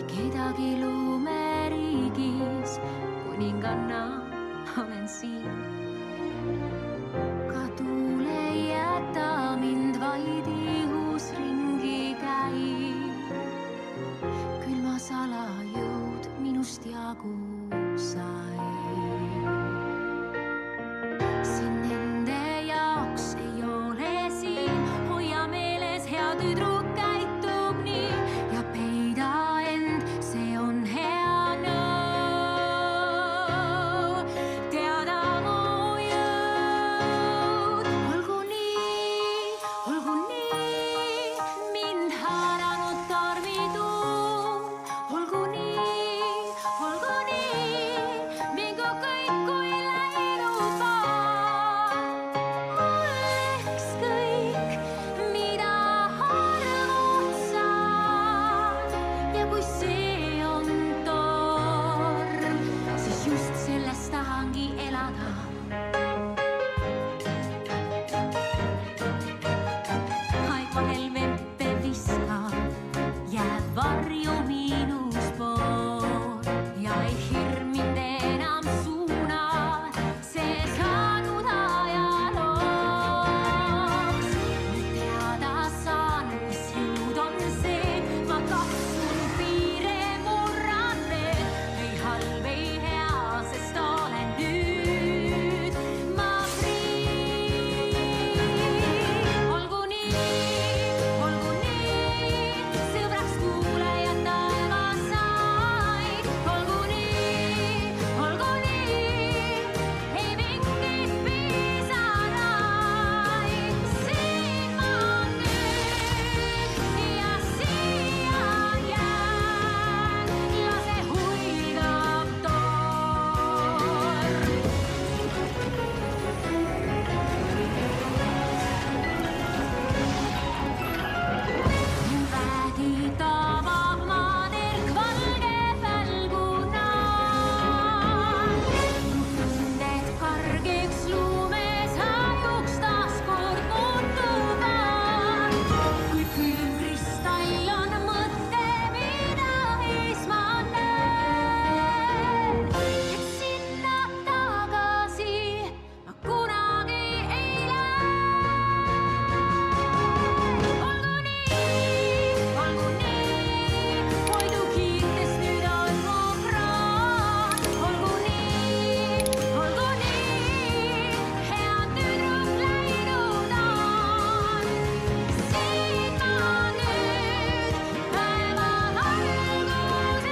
kedagi lumeriigis, kuninganna olen siin. Ka tuul ei jäta mind, vaid ihus ringi käib. Küll ma salajõud minust jagu sai. Siin nende jaoks ei ole siin, hoia meeles, hea tüdruk käitub nii ja peida end, see on hea nõu. Teada mu jõud, olgu nii, mind haaranud tormituul, olgu nii, mingu kõik kui läinud paar. Mul ükskõik, mida arvud saan ja kui see on torm, siis just sellest tahangi elada. Aeg vahel veppe viskab, jääb varju miinus pool ja ei hirm mind enam suunad, see saanud ajalooks. Nüüd teada saan, mis jõud on see, ma katsun piire murran veel, ei halb, ei hea, sest olen nüüd ma frii. Olgu nii, sõbraks kuulajad taevasaid, olgu nii, ei mingit pisaraid. Siin ma nüüd ja siia jään, lase huigab torm. Mu väedi tabab maaterk valge välguna. Mu tunded kargiks lumes hajuks taaskord muutuvad. Kui külm kristall on mõte, mida esma näen, et sinna tagasi ma kunagi ei lähe. Olgu nii, hoidu kiirtes, nüüd on mu kraan. Olgu nii, hea tüdruk läinud on. Siin ma nüüd päeva alguses,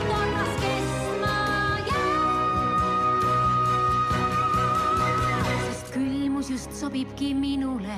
tormas kestma jään, sest külmus just sobibki minule.